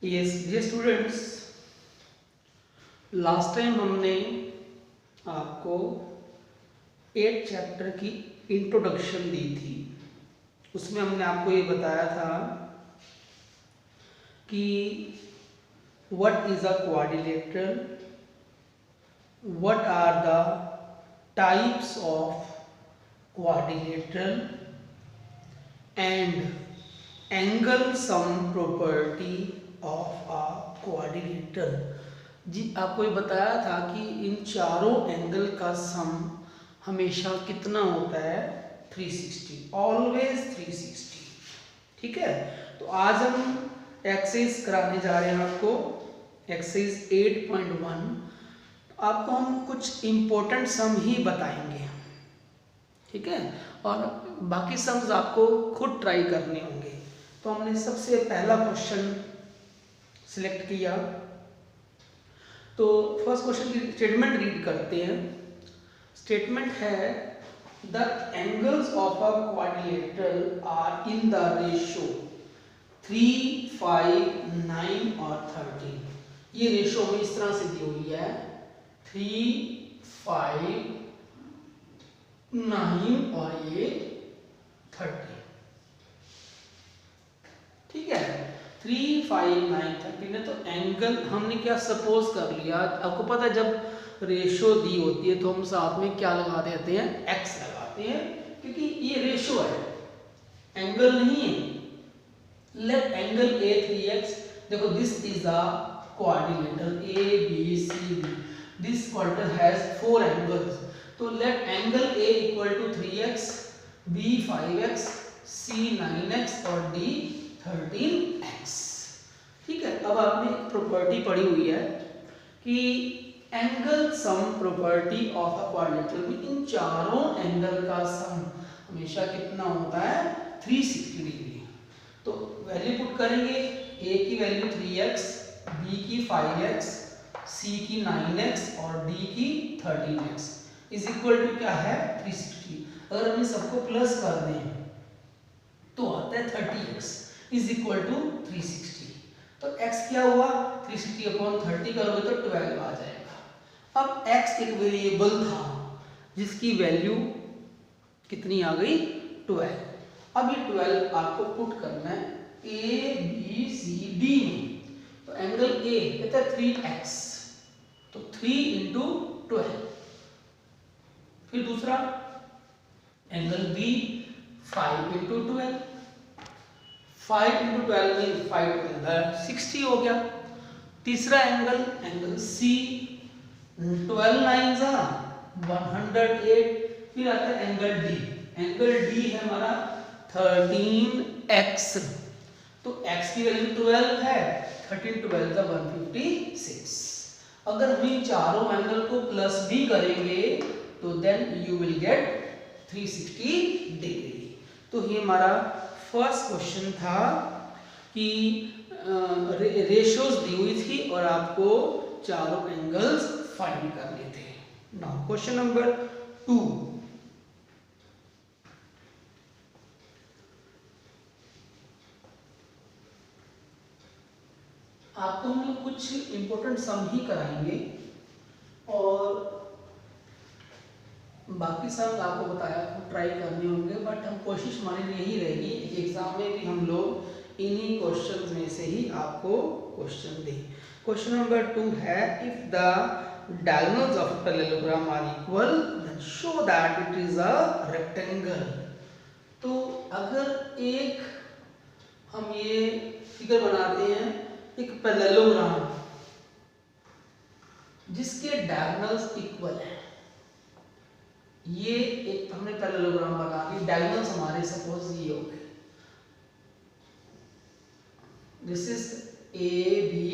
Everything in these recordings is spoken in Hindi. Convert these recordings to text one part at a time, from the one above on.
ये स्टूडेंट्स, लास्ट टाइम हमने आपको 8 चैप्टर की इंट्रोडक्शन दी थी। उसमें हमने आपको ये बताया था कि what is a quadrilateral, what are the types of quadrilateral and angle sum property of a quadrilateral. जी आपको ये बताया था कि इन चारों एंगल का सम हमेशा कितना होता है, 360, ऑलवेज 360। ठीक है, तो आज हम एक्सरसाइज कराने जा रहे हैं आपको, एक्सरसाइज 8.1। आपको हम कुछ इम्पोर्टेंट सम ही बताएंगे, ठीक है, और बाकी सम्स आपको खुद ट्राई करने होंगे। तो हमने सबसे पहला क्वेश्चन सिलेक्ट किया, तो फर्स्ट क्वेश्चन की स्टेटमेंट रीड करते हैं। स्टेटमेंट है the angles of a quadrilateral are in the ratio 3, 5, 9 और 13। ये रेशो में इस तरह से दी हुई है 3, 5, 9 और ये 30। ठीक है, 3, 5, 9, 13 है। तो एंगल हमने क्या सपोज कर लिया, आपको पता है जब रेशो दी होती है तो हम साथ में क्या लगा देते हैं, x लगाते हैं, क्योंकि ये रेशो है, एंगल नहीं है। लेट एंगल ए 3x, देखो this is a quadrilateral A B C D, this quadrilateral has 4 angles, तो let angle A equal to 3x, B 5x, C 9x और डी 13x। ठीक है, अब आपने एक प्रॉपर्टी पढ़ी हुई है कि angle sum property of a quadrilateral में इन चारों एंगल का सम हमेशा कितना होता है, 360 डिग्री। तो वैल्यू पुट करेंगे, a की वैल्यू 3x, b की 5x, c की 9x और d की 13x इज इक्वल टू क्या है, 360। अगर हम सबको प्लस कर दें तो आता है 30x इज इक्वल टू 360। तो x क्या हुआ, 360 अपॉन 30 करोगे तो 12 आ जाएगा। अब x एक वेरिएबल था जिसकी वैल्यू कितनी आ गई, 12। अब ये 12 आपको पुट करना है a b c d में। तो एंगल a कहता है 3x, तो 3 इंटू 12। फिर दूसरा एंगल b 5 इंटू 12, 5 इंटू 12 में 5 60 हो गया। तीसरा एंगल, एंगल C 12 9 108। फिर आता है एंगल D, एंगल D है हमारा 13x, तो x की वैल्यू 12 है, 13 12 156। अगर हम इन चारों एंगल को प्लस भी करेंगे तो then you will get 360 degree. तो ये हमारा फर्स्ट क्वेश्चन था कि रेशियोज दी हुई थी और आपको चारों एंगल्स फाइंड करने थे। नाउ क्वेश्चन नंबर 2, आपको हम लोग कुछ इंपॉर्टेंट सम ही कराएंगे और बाकी सब आपको बताया ट्राई करने होंगे, बट हम कोशिश हमारी यही रहेगी एग्जाम में भी हम लोग इन्हीं क्वेश्चन में से ही आपको क्वेश्चन दें। क्वेश्चन नंबर 2 है if the diagonals of parallelogram are equal then show that it is a rectangle. तो अगर एक हम ये फिगर बनाते हैं, एक पैरेललोग्राम जिसके डायगोनल्स इक्वल है, ये एक हमने पैरेललोग्राम बना ली, डायगोनल्स हमारे सपोज ये हो गए, this is A B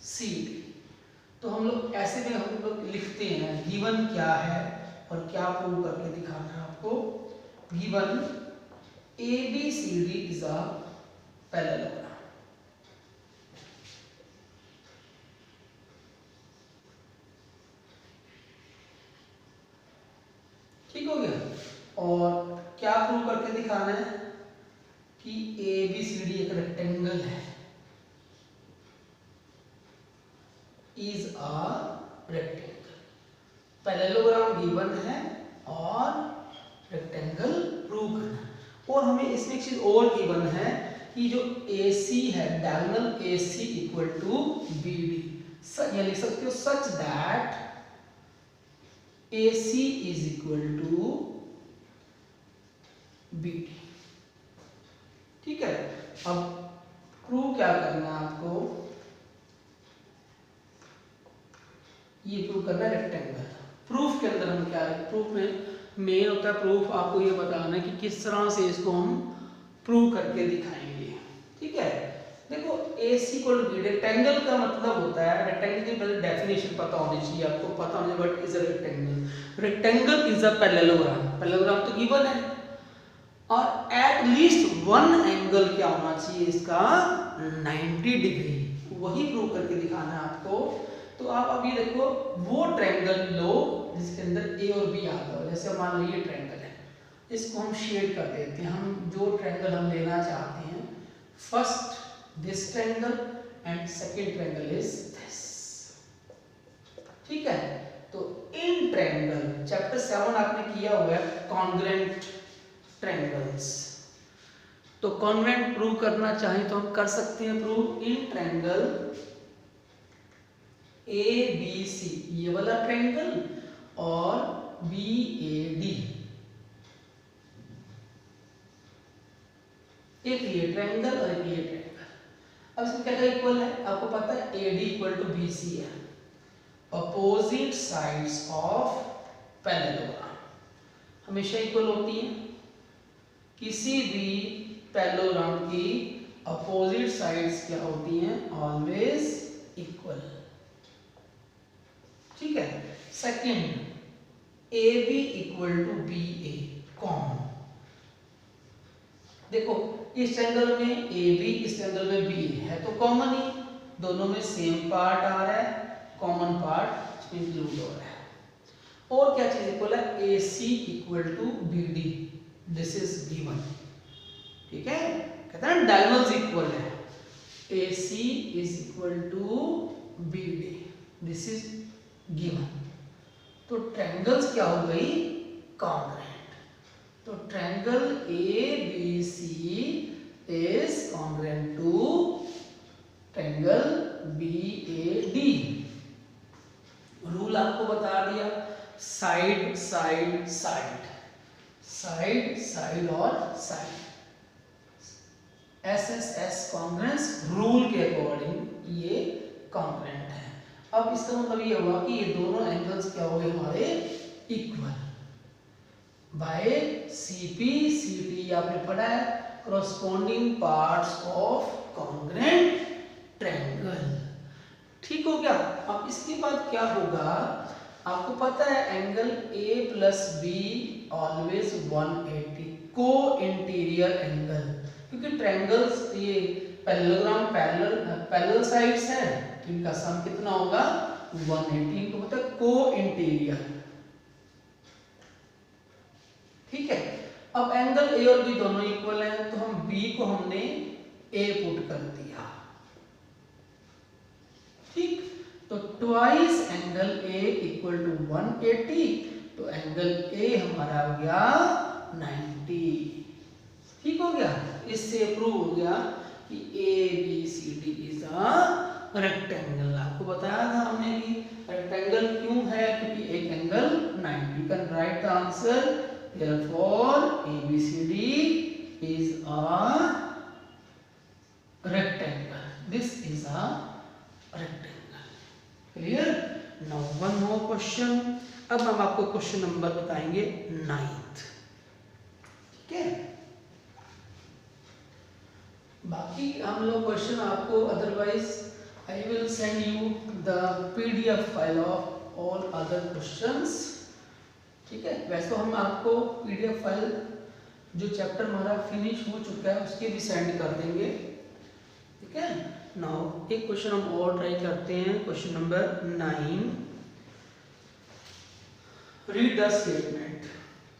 C D. तो हम लोग ऐसे में हम लोग लिखते हैं गिवन क्या है और क्या प्रूव करके दिखाना है आपको। Given A B C D is a parallelogram. ठीक हो गया, और क्या प्रूव करके दिखाना है कि ए बी सी डी एक रेक्टेंगल है। Is a rectangle. Parallelogram given है और रेक्टेंगल प्रूव करना है। और हमें इसमें एक चीज और गिवन है कि जो AC है, diagonal AC equal to BD, ये लिख सकते हो such that AC is equal to BD। ठीक है, अब प्रूव क्या करना है आपको, ये प्रूव करना है रेक्टेंगल। प्रूफ के अंदर हम क्या है, प्रूफ में मेन होता है प्रूफ आपको ये बताना है कि किस तरह से इसको हम प्रूव करके दिखाएंगे। ठीक है, देखो AC equal to BD, rectangle का मतलब होता है, रेक्टेंगल की पहले डेफिनेशन पता होनी चाहिए आपको, पता होना चाहिए what is a rectangle. Rectangle is a parallelogram, parallelogram तो गिवन है, और एट लीस्ट वन एंगल क्या होना चाहिए इसका, 90 डिग्री, वही प्रूव करके दिखाना है आपको। तो आप अभी देखो वो ट्रायंगल लो जिसके अंदर A और B आता हो, जैसे मान लो ये ट्रायंगल है, इसको हम शेड कर देते हैं। हम जो ट्रायंगल हम लेना चाहते हैं, first this triangle and second triangle is this. ठीक है, तो इन ट्रायंगल चैप्टर 7 आपने किया हुआ है कॉन्ग्रुएंट ट्रायंगल्स, तो कॉन्ग्रुएंट प्रूव करना चाहें तो हम कर सकते हैं प्रूव इन ट्रायंगल ABC, ये वाला ट्रायंगल, और BAD, एक ये ट्रायंगल और एक ये ट्रायंगल। अब इसमें क्या क्या इक्वल है, आपको पता है AD इक्वल टू BC है, अपोजिट साइड्स ऑफ पैरेललोग्राम हमेशा इक्वल होती है। किसी भी पैरेललोग्राम की अपोजिट साइड्स क्या होती हैं, ऑलवेज इक्वल। ठीक है, second AB equal to BA, common. देखो इस ट्रायंगल में AB, इस ट्रायंगल में BA है, तो कॉमन ही, दोनों में सेम पार्ट आ रहा है, कॉमन पार्ट इसमें इंक्लूड हो रहा है। और क्या चीज इक्वल है, AC equal to BD, this is given. ठीक है, कहते हैं डायगोनल्स इक्वल है, AC is equal to BD, this is given. तो ट्रायंगल्स क्या हो गई, कॉन्ग्रुएंट। तो triangle ABC is congruent to triangle BAD। Rule आपको बता दिया, side side side, side side और साइड, SSS कॉन्ग्रुएंस रूल के अकॉर्डिंग ये कॉन्ग्रुएंट है। अब इसका मतलब ये हुआ कि ये दोनों एंगल्स क्या हो गए हमारे, इक्वल। बाय CP CD आपने पढ़ा है, corresponding parts of congruent triangle। ठीक हो गया। अब इसके बाद क्या होगा, आपको पता है angle A plus B always 180, को इंटीरियर एंगल, क्योंकि ट्रायंगल्स ये पैरेललोग्राम पैरेलल साइड्स हैं, तो इनका सम कितना होगा, 180, इनको मतलब को इंटीरियर। ठीक है, अब एंगल A और B दोनों इक्वल हैं, तो हम B को हमने A पुट कर दिया। ठीक, तो twice angle A equal to 180, तो एंगल A हमारा हो गया 90। ठीक हो गया, इससे प्रूव हो गया कि ABCD इज अ रेक्टेंगल। आपको बताया था हमने कि रेक्टेंगल क्यों है, क्योंकि एक angle 90। Can write the answer, therefore ABCD is a rectangle, this is a rectangle। clear? now one more question। अब हम आपको क्वेश्चन नंबर बताएंगे 9th। ठीक है, बाकी हम लोग क्वेश्चन आपको otherwise I will send you the PDF file of all other questions. ठीक है, वैसे तो हम आपको PDF फाइल जो चैप्टर हमारा फिनिश हो चुका है उसके भी सेंड कर देंगे। ठीक है, नाउ एक क्वेश्चन हम और ट्राई करते हैं, question number 9। Read the statement.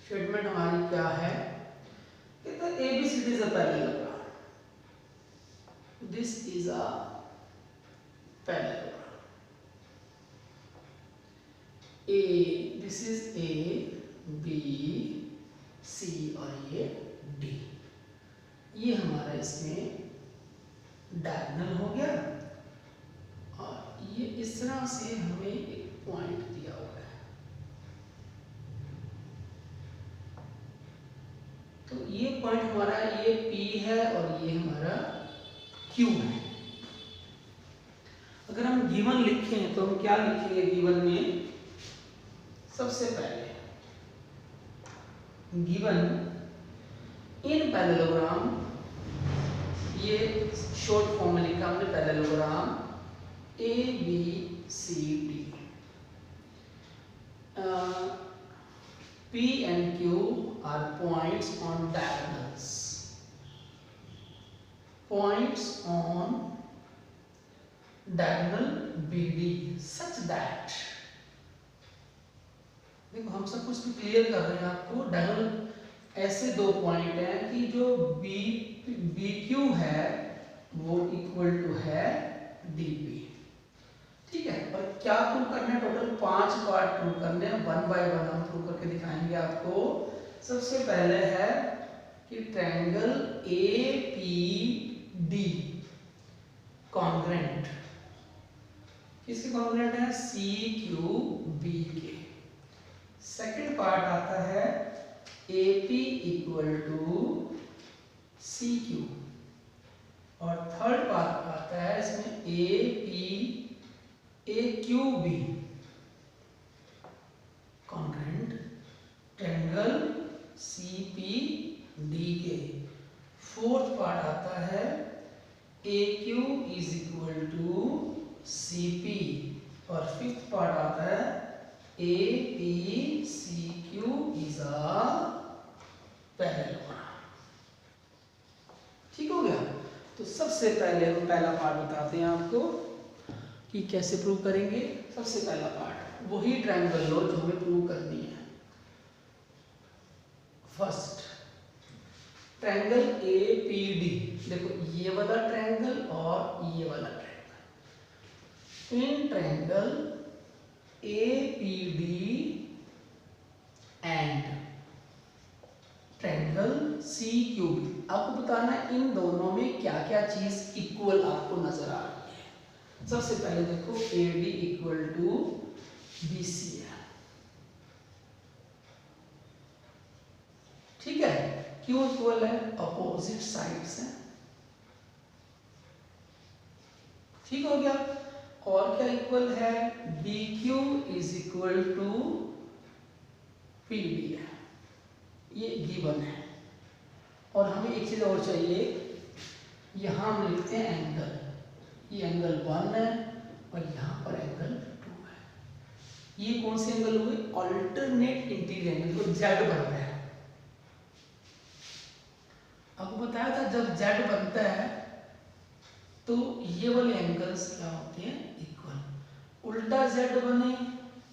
Statement हमारी क्या है, कहते हैं ABCD is a parallelogram, this is a parallelogram. A, this is A, B, C और ये डी। ये हमारा इसमें डायगोनल हो गया और ये इस तरह से हमें एक पॉइंट दिया हुआ है। तो ये पॉइंट हमारा ये P है और ये हमारा Q है। अगर हम गिवन लिखें तो हम क्या लिखेंगे गिवन में? सबसे पहले गिवन इन पैरेललोग्राम, ये शॉर्ट फॉर्म में लिखा हमने parallelogram A B C D, P and Q are points on diagonals. Points on diagonal BD such that, देखो हम सब कुछ क्लियर कर रहे हैं आपको। डायगोनल ऐसे दो पॉइंट हैं कि जो BQ है वो इक्वल टू है DP। ठीक है, और क्या प्रूव करना है? टोटल 5 पार्ट प्रूव करने हैं, 1 बाय 1 हम प्रूव करके दिखाएंगे आपको। सबसे पहले है कि ट्रायंगल APD कॉन्ग्रेंट, किसके कॉन्ग्रेंट है? CQB के। सेकंड पार्ट आता है AP इक्वल टू CQ, और थर्ड पार्ट आता है इसमें AQB कॉन्ग्रेंट ट्रायंगल CPD के। फोर्थ पार्ट आता है AQ is equal to CP, और फिफ्थ पार्ट आता है APCQ इज अ पैरेललोग्राम। ठीक हो गया? तो सबसे पहले हम पहला पार्ट बताते हैं आपको कि कैसे प्रूव करेंगे। सबसे पहला पार्ट वही ट्रायंगल लो जो हमें प्रूव करनी है। फर्स्ट ट्रायंगल APD, देखो ये वाला ट्रायंगल और ये वाला triangle, in triangle APD and triangle CQB, आपको बताना है इन दोनों में क्या क्या चीज इक्वल आपको नजर आ रही है। सबसे पहले देखो AD इक्वल टू BC है। ठीक है, क्यों इक्वल है? अपोजिट साइड्स हैं। ठीक हो गया। और क्या इक्वल है? BQ is equal to PD है, ये गिवन है। और हमें एक चीज और चाहिए, यहां हम लिखते हैं एंगल, ये एंगल 1 है और यहाँ पर एंगल 2 है। ये कौन से एंगल हुए? अल्टरनेट इंटीरियर एंगल, तो Z बन रहा है। आपको बताया था जब Z बनता है तो ये वाले एंगल्स क्या होते हैं? इक्वल। उल्टा Z बने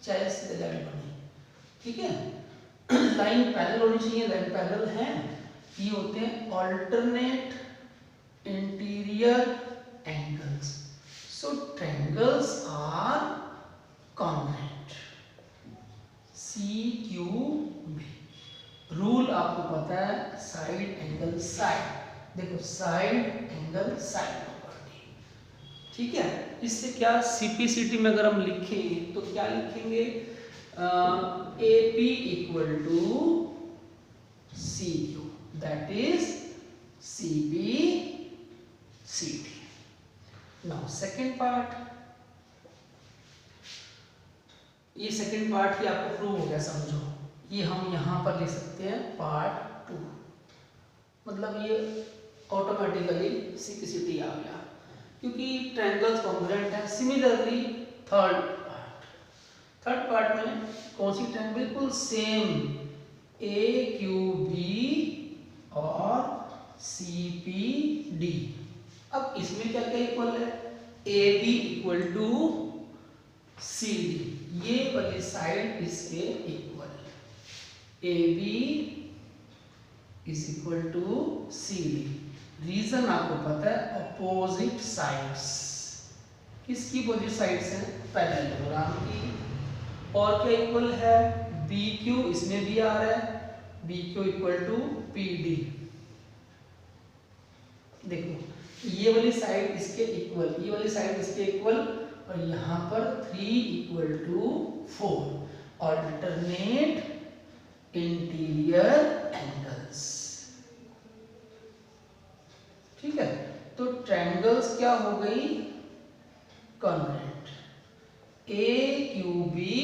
चाहे सीधा Z बने, ठीक है, लाइन पैरेलल होनी चाहिए, लाइन पैरेलल है, ये होते हैं alternate interior angles. So triangles are congruent. CQB rule आपको पता है, साइड एंगल साइड, देखो साइड एंगल साइड प्रॉपर्टी। ठीक है, इससे क्या CPCT में अगर हम लिखें तो क्या लिखेंगे? AP equal to CQ, that is CPCT। Now second part, ये सेकेंड पार्ट ही आपको प्रूव हो गया, समझो। ये हम यहां पर लिख सकते हैं पार्ट 2, मतलब ये ऑटोमेटिकली CPCT आ गया क्योंकि ट्रायंगल्स कॉन्ग्रुएंट है। सिमिलरली थर्ड पार्ट में कौन सी ट्रायंगल? बिल्कुल सेम AQB और CPD। अब इसमें क्या क्या इक्वल है? AB इक्वल टू CD, ये वाली साइड इसके इक्वल है। AB is equal to CD। Reason आपको पता है, अपोजिट साइड्स। किसकी अपोजिट साइड्स हैं? पैरेललोग्राम की। और क्या इक्वल है, बी क्यू, इसमें भी आ रहा है B Q equal to P D. देखो ये वाली साइड इसके इक्वल, ये वाली साइड इसके इक्वल, और यहाँ पर 3 equal to 4। Alternate interior angles. ठीक है, तो ट्रायंगल्स क्या हो गई, कॉन्ग्रुएंट, ए क्यू बी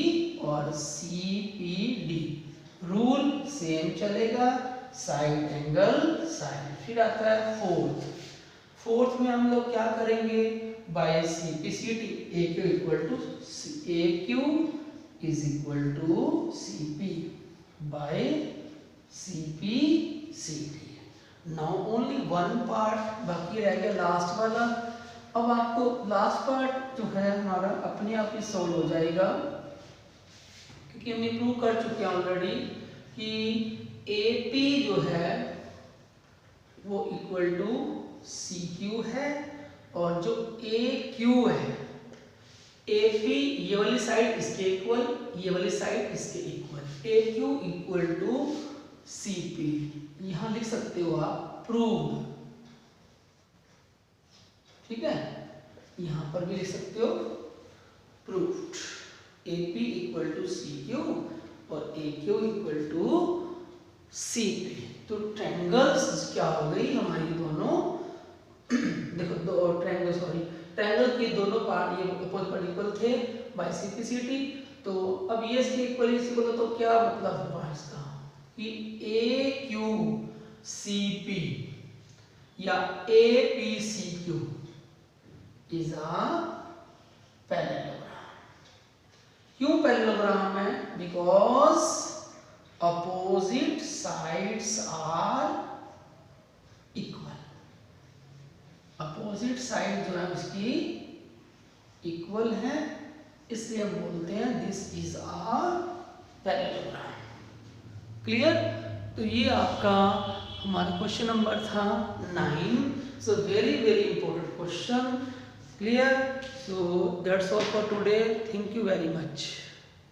और C P D. Rule same चलेगा, साइड एंगल साइड। फिर आता है फोर्थ में हम लोग क्या करेंगे, by C P C T, A Q equal to A Q is equal to C P by C P C T. Now only one part बाकी रह गया, लास्ट वाला। अब आपको लास्ट पार्ट जो है हमारा अपने आप ही सॉल्व हो जाएगा, क्योंकि हमने प्रूव कर चुके हैं ऑलरेडी कि AP जो है वो इक्वल टू CQ है, और जो AQ है, AP ये वाली साइड इसके इक्वल, ये वाली साइड इसके equal, AQ equal to CP। यहां लिख सकते हो आप प्रूव्ड। ठीक है, यहां पर भी लिख सकते हो proved. AP equal to CQ और AQ इक्वल टू CP। तो ट्रायंगल्स क्या हो गई हमारी दोनों देखो दो ट्रायंगल, ट्रायंगल के दोनों पार्ट ये अपोजिट इक्वल थे बाय CP/CT। तो अब ये इसके इक्वल इक्वल, तो क्या मतलब हुआ इसका कि AQCP या APCQ इज अ पैरेललोग्राम। क्यों पैरेललोग्राम है, because opposite sides are equal. Opposite side जो है उसकी इक्वल है, इसलिए हम बोलते हैं this is a parallelogram. Clear? तो ये आपका हमारा क्वेश्चन नंबर था 9। So very important question. Clear? So that's all for today. Thank you very much.